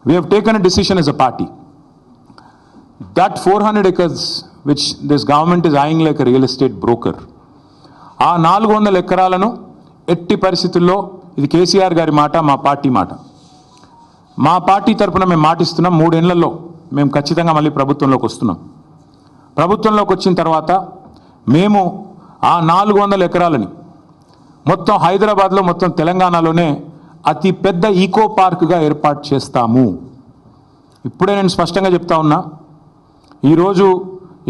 We have taken a decision as a party that 400 acres which this government is eyeing like a real estate broker, ఆ 400 ఎకరాలను ఎట్టి పరిస్థితుల్లో, ఇది కేసీఆర్ గారి మాట, మా పార్టీ మాట, మా పార్టీ తరఫున మేము మాటిస్తున్నాం, 3 ఏళ్లలో మేము ఖచ్చితంగా మళ్ళీ ప్రభుత్వంలోకి వస్తున్నాం. ప్రభుత్వంలోకి వచ్చిన తర్వాత మేము ఆ 400 ఎకరాలని మొత్తం హైదరాబాద్లో, మొత్తం తెలంగాణలోనే అతి పెద్ద ఈకో పార్క్గా ఏర్పాటు చేస్తాము. ఇప్పుడే నేను స్పష్టంగా చెప్తా ఉన్నా, ఈరోజు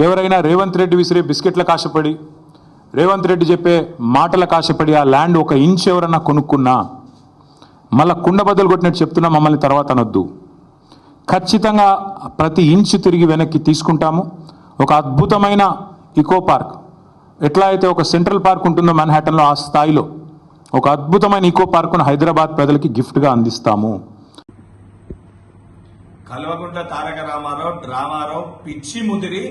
ఎవరైనా రేవంత్ రెడ్డి విసిరే బిస్కెట్ల కాశపడి, రేవంత్ రెడ్డి చెప్పే మాటల కాశపడి ఆ ల్యాండ్ 1 ఇంచ్ ఎవరన్నా కొనుక్కున్నా మళ్ళీ కుండ బద్దలు కొట్టినట్టు చెప్తున్నా, మమ్మల్ని తర్వాత అనొద్దు. ఖచ్చితంగా ప్రతి ఇంచు తిరిగి వెనక్కి తీసుకుంటాము. ఒక అద్భుతమైన ఈకో పార్క్, ఎట్లా అయితే ఒక సెంట్రల్ పార్క్ ఉంటుందో మన్హాటన్లో, ఆ స్థాయిలో ఒక అద్భుతమైన ఈకో పార్కును హైదరాబాద్ ప్రజలకి గిఫ్ట్గా అందిస్తాము. కల్వకుంట్ల తారక రామారావు పిచ్చి ముదిరి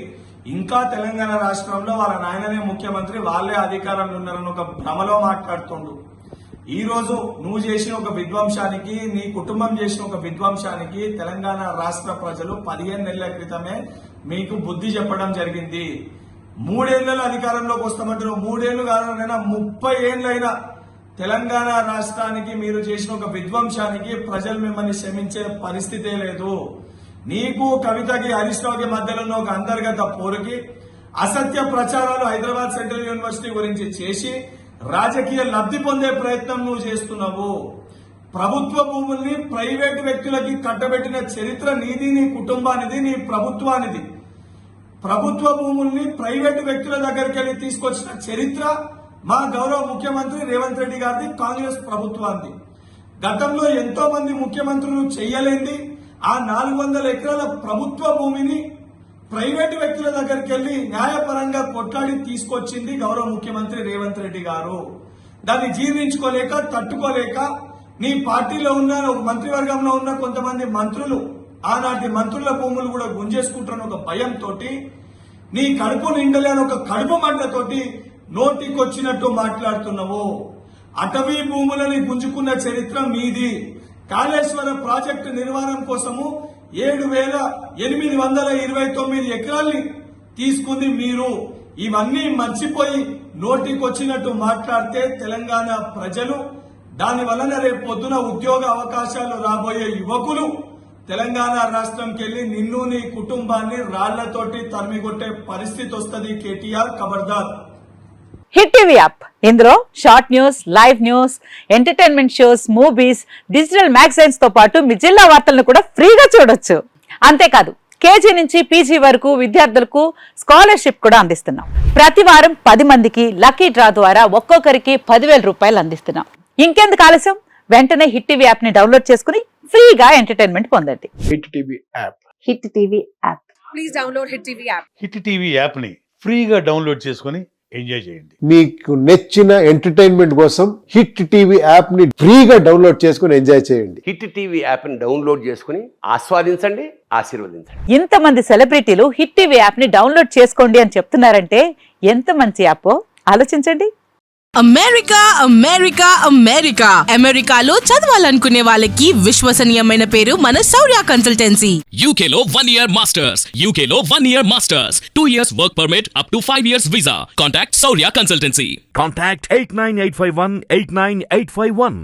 ఇంకా తెలంగాణ రాష్ట్రంలో వాళ్ళ నాయననే ముఖ్యమంత్రి, వాళ్ళే అధికారంలో ఉన్నారని ఒక భ్రమలో మాట్లాడుతుండు. ఈ రోజు నువ్వు చేసిన ఒక విధ్వంసానికి, నీ కుటుంబం చేసిన ఒక విధ్వంసానికి తెలంగాణ రాష్ట్ర ప్రజలు 15 నెలల క్రితమే మీకు బుద్ధి చెప్పడం జరిగింది. 3 ఏళ్లలో అధికారంలోకి వస్తామంటారు. 3 ఏళ్లు కాదనైనా 30 ఏళ్లైనా తెలంగాణ రాష్ట్రానికి మీరు చేసిన ఒక విధ్వంసానికి ప్రజలు మిమ్మల్ని క్షమించే పరిస్థితే లేదు. నీకు కవితకి, హరీష్ రావుకి మధ్యలో ఉన్న ఒక అంతర్గత పోరుకి అసత్య ప్రచారాలు హైదరాబాద్ సెంట్రల్ యూనివర్సిటీ గురించి చేసి రాజకీయ లబ్ధి పొందే ప్రయత్నం నువ్వు చేస్తున్నావు. ప్రభుత్వ భూముల్ని ప్రైవేటు వ్యక్తులకి కట్టబెట్టిన చరిత్ర నీది, నీ కుటుంబానిది, నీ ప్రభుత్వానిది. ప్రభుత్వ భూముల్ని ప్రైవేటు వ్యక్తుల దగ్గరికి వెళ్లి తీసుకొచ్చిన చరిత్ర మా గౌరవ ముఖ్యమంత్రి రేవంత్ రెడ్డి గారిది, కాంగ్రెస్ ప్రభుత్వాన్ని. గతంలో ఎంతో మంది ముఖ్యమంత్రులు చెయ్యలేంది ఆ 400 ఎకరాల ప్రభుత్వ భూమిని ప్రైవేటు వ్యక్తుల దగ్గరికి వెళ్లి న్యాయపరంగా కొట్లాడి తీసుకొచ్చింది గౌరవ ముఖ్యమంత్రి రేవంత్ రెడ్డి గారు. దాన్ని జీర్ణించుకోలేక, తట్టుకోలేక నీ పార్టీలో ఉన్న, ఒక మంత్రివర్గంలో ఉన్న కొంతమంది మంత్రులు ఆనాటి మంత్రుల భూములు కూడా గుంజేసుకుంటున్న ఒక భయంతో, నీ కడుపు నిండలేని ఒక కడుపు మంటతోటి నోటికొచ్చినట్టు మాట్లాడుతున్నావు. అటవీ భూములని గుంజుకున్న చరిత్ర మీది. కాళేశ్వర ప్రాజెక్టు నిర్మాణం కోసము 7,829 ఎకరాల్ని తీసుకుంది మీరు. ఇవన్నీ మర్చిపోయి నోటికొచ్చినట్టు మాట్లాడితే తెలంగాణ ప్రజలు, దాని వలన రేపు పొద్దున ఉద్యోగ అవకాశాలు రాబోయే యువకులు తెలంగాణ రాష్ట్రంకి వెళ్లి నిన్ను, నీ కుటుంబాన్ని రాళ్లతోటి తరిమికొట్టే పరిస్థితి వస్తుంది. కేటీఆర్ ఖబర్దార్. హిట్ టీవీ యాప్, ఇందులో short news, live news, entertainment shows, movies, digital magazines తో పాటు మీ జిల్లా వార్తలను కూడా ఫ్రీగా చూడొచ్చు. అంతేకాదు, కేజీ నుంచి పీజీ వరకు విద్యార్థులకు స్కాలర్షిప్ కూడా అందిస్తున్నాం. ప్రతి వారం 10 మందికి లక్కీ డ్రా ద్వారా ఒక్కొక్కరికి 10,000 రూపాయలు అందిస్తున్నాం. ఇంకెందుకు ఆలస్యం, వెంటనే హిట్ టీవీ యాప్ ని డౌన్లోడ్ చేసుకుని ఫ్రీగా ఎంటర్టైన్మెంట్ పొందండి. Hit TV app. Hit TV app. Please download hit TV app. Hit TV app ని ఫ్రీగా డౌన్లోడ్ చేసుకుని ఎంజాయ్ చేయండి. మీకు నచ్చిన ఎంటర్టైన్మెంట్ కోసం హిట్ టీవీ యాప్ ని ఫ్రీగా డౌన్లోడ్ చేసుకుని ఎంజాయ్ చేయండి. హిట్ టీవీ యాప్ ని డౌన్లోడ్ చేసుకుని ఆస్వాదించండి, ఆశీర్వదించండి. ఇంతమంది సెలబ్రిటీలు హిట్ టీవీ యాప్ ని డౌన్లోడ్ చేసుకోండి అని చెప్తున్నారంటే ఎంత మంచి యాప్ ఆలోచించండి. అమెరికా అమెరికా అమెరికా అమెరికాలో చదవాలనుకునే వాళ్ళకి విశ్వసనీయమైన పేరు మన శౌర్య కన్సల్టెన్సీ. UK లో 1 year masters, UK లో 1 year masters, 2 years work permit up to 5 years visa. Contact Shaurya Consultancy. Contact 89851 89851.